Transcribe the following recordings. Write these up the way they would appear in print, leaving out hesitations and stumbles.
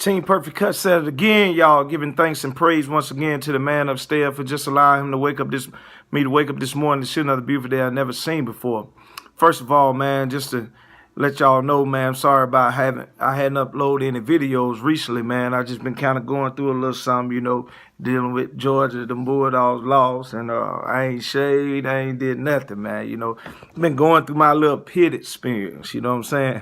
Team Perfect Cut said it again, y'all, giving thanks and praise once again to the man upstairs for just allowing him to wake up this morning to see another beautiful day I've never seen before. First of all, man, just to let y'all know, man, I'm sorry about I hadn't uploaded any videos recently, man. I just been kind of going through a little something, dealing with Georgia, the Bulldogs lost, and I ain't shaved, I ain't did nothing, man. Been going through my little pit experience, you know what I'm saying?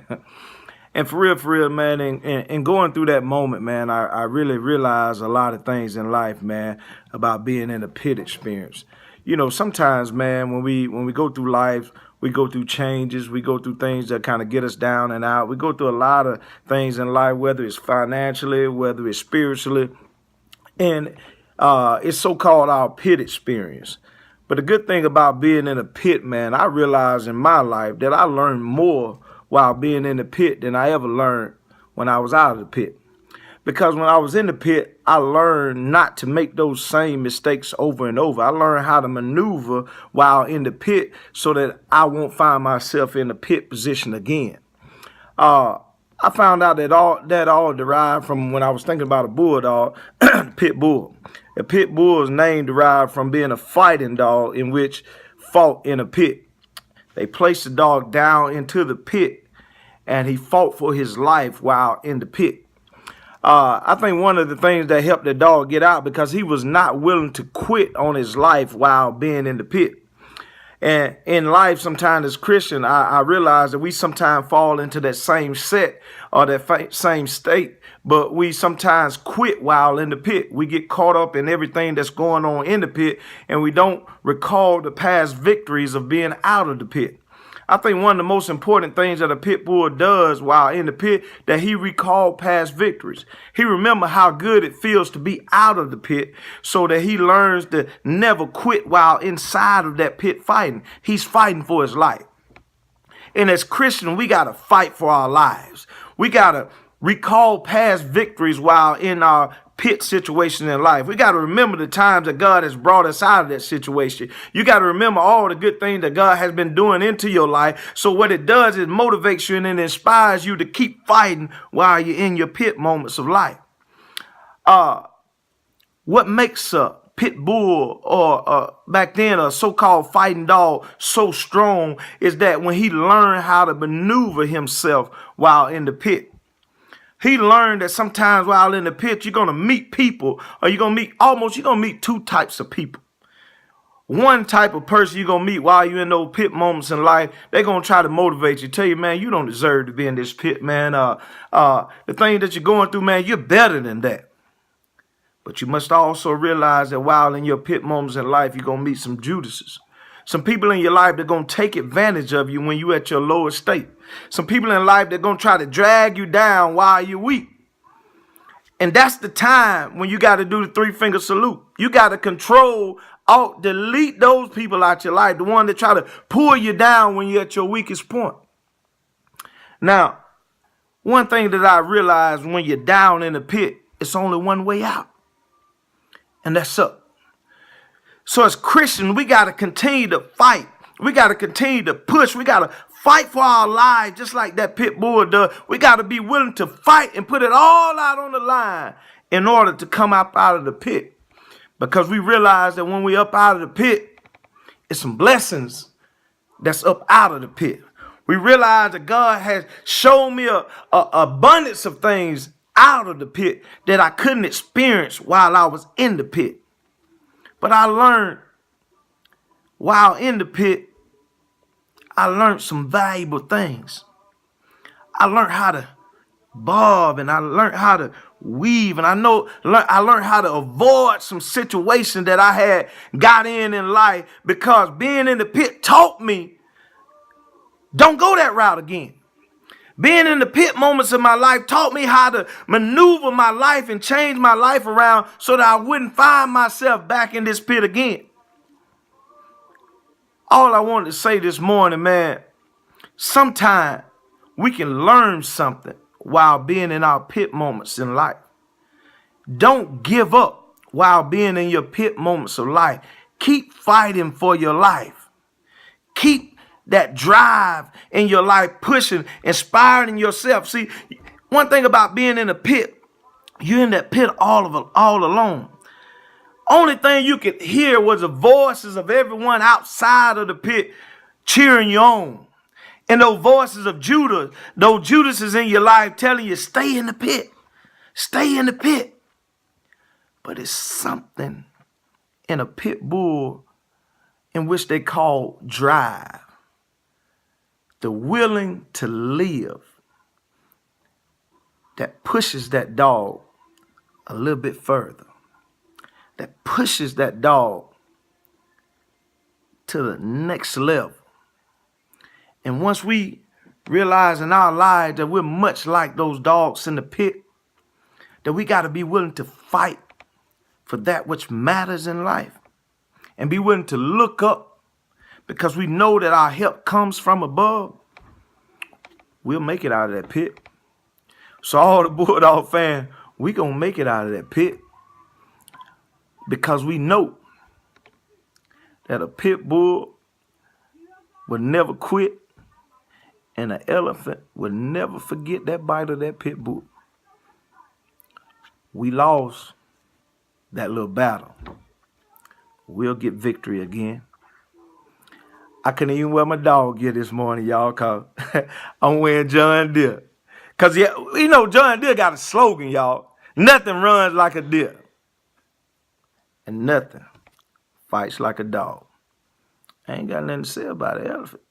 And for real, man, and going through that moment, man, I really realized a lot of things in life, man, about being in a pit experience. Sometimes, man, when we go through life, we go through changes, we go through things that kind of get us down and out. We go through a lot of things in life, whether it's financially, whether it's spiritually, and it's so-called our pit experience. But the good thing about being in a pit, man, I realized in my life that I learned more while being in the pit than I ever learned when I was out of the pit. Because when I was in the pit, I learned not to make those same mistakes over and over. I learned how to maneuver while in the pit so that I won't find myself in the pit position again. I found out that all derived from when I was thinking about a bulldog, pit bull. A pit bull's name derived from being a fighting dog in which fought in a pit. They placed the dog down into the pit, and he fought for his life while in the pit. I think one of the things that helped the dog get out because he was not willing to quit on his life while being in the pit. And in life, sometimes as Christian, I realize that we sometimes fall into that same set or that same state, but we sometimes quit while in the pit. We get caught up in everything that's going on in the pit, and we don't recall the past victories of being out of the pit. I think one of the most important things that a pit bull does while in the pit, that he recalled past victories. He remember how good it feels to be out of the pit so that he learns to never quit while inside of that pit fighting. He's fighting for his life. And as Christians, we got to fight for our lives. We got to recall past victories while in our pit situation in life. We got to remember the times that God has brought us out of that situation. You got to remember all the good things that God has been doing into your life. So what it does is motivates you and it inspires you to keep fighting while you're in your pit moments of life. What makes a pit bull or back then a so-called fighting dog so strong is that when he learned how to maneuver himself while in the pit. He learned that sometimes while in the pit, you're going to meet people, or you're going to meet two types of people. One type of person you're going to meet while you're in those pit moments in life, they're going to try to motivate you, tell you, man, you don't deserve to be in this pit, man. The thing that you're going through, man, you're better than that. But you must also realize that while in your pit moments in life, you're going to meet some Judases. Some people in your life that are going to take advantage of you when you're at your lowest state. Some people in life that are going to try to drag you down while you're weak. And that's the time when you got to do the three-finger salute. You got to control, delete those people out your life, the one that try to pull you down when you're at your weakest point. Now, one thing that I realized when you're down in the pit, it's only one way out. And that's up. So as Christians, we got to continue to fight. We got to continue to push. We got to fight for our lives just like that pit bull does. We got to be willing to fight and put it all out on the line in order to come up out of the pit. Because we realize that when we up out of the pit, it's some blessings that's up out of the pit. We realize that God has shown me a abundance of things out of the pit that I couldn't experience while I was in the pit. But I learned while in the pit, I learned some valuable things. I learned how to bob and I learned how to weave. And I learned how to avoid some situations that I had got in life because being in the pit taught me, don't go that route again. Being in the pit moments of my life taught me how to maneuver my life and change my life around so that I wouldn't find myself back in this pit again. All I wanted to say this morning, man, sometime we can learn something while being in our pit moments in life. Don't give up while being in your pit moments of life. Keep fighting for your life. Keep that drive in your life, pushing, inspiring yourself. See, one thing about being in a pit, You're in that pit all alone. Only thing you could hear was the voices of everyone outside of the pit cheering you on. And those voices of Judas, those Judases in your life telling you, stay in the pit. Stay in the pit. But it's something in a pit bull in which they call drive. The willing to live that pushes that dog a little bit further. That pushes that dog to the next level. And once we realize in our lives that we're much like those dogs in the pit, that we got to be willing to fight for that which matters in life and be willing to look up because we know that our help comes from above, we'll make it out of that pit. So all the Bulldog fans, we going to make it out of that pit because we know that a pit bull will never quit and an elephant will never forget that bite of that pit bull. We lost that little battle. We'll get victory again. I couldn't even wear my dog gear this morning, y'all, because I'm wearing John Deere. Because, John Deere got a slogan, y'all. Nothing runs like a deer. And nothing fights like a dog. I ain't got nothing to say about an elephant.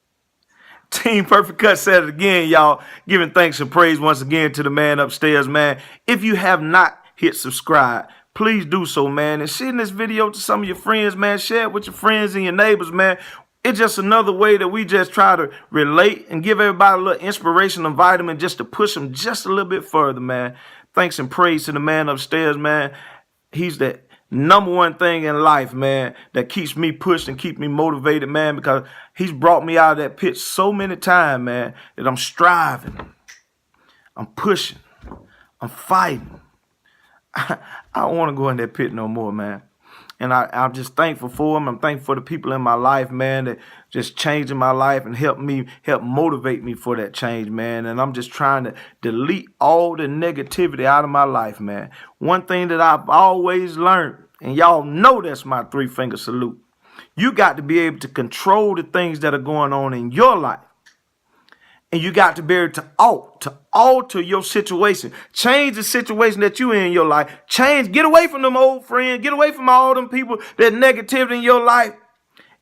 Team Perfectcuts said it again, y'all. Giving thanks and praise once again to the man upstairs, man. If you have not hit subscribe, please do so, man. And share this video to some of your friends, man. Share it with your friends and your neighbors, man. It's just another way that we just try to relate and give everybody a little inspiration and vitamin just to push them just a little bit further, man. Thanks and praise to the man upstairs, man. He's the number one thing in life, man, that keeps me pushed and keep me motivated, man, because he's brought me out of that pit so many times, man, that I'm striving. I'm pushing. I'm fighting. I don't want to go in that pit no more, man. And I'm just thankful for him. I'm thankful for the people in my life, man, that just changing my life and help motivate me for that change, man. And I'm just trying to delete all the negativity out of my life, man. One thing that I've always learned, and y'all know that's my 3-finger salute. You got to be able to control the things that are going on in your life. And you got to be able to alter your situation. Change the situation that you in your life. Get away from them old friends. Get away from all them people that negativity in your life.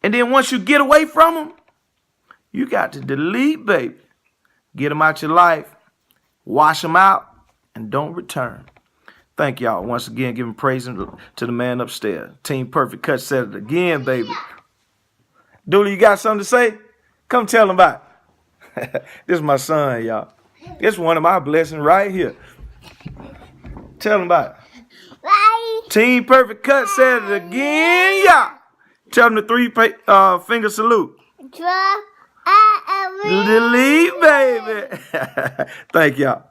And then once you get away from them, you got to delete, baby. Get them out your life. Wash them out. And don't return. Thank y'all once again, giving praise to the man upstairs. Team Perfectcuts said it again, baby. Dooley, you got something to say? Come tell him about it. This is my son, y'all. This is one of my blessings right here. Tell him about it. Bye. Team Perfectcuts said it again, y'all. Tell them the 3-finger salute. Delete, baby. Thank y'all.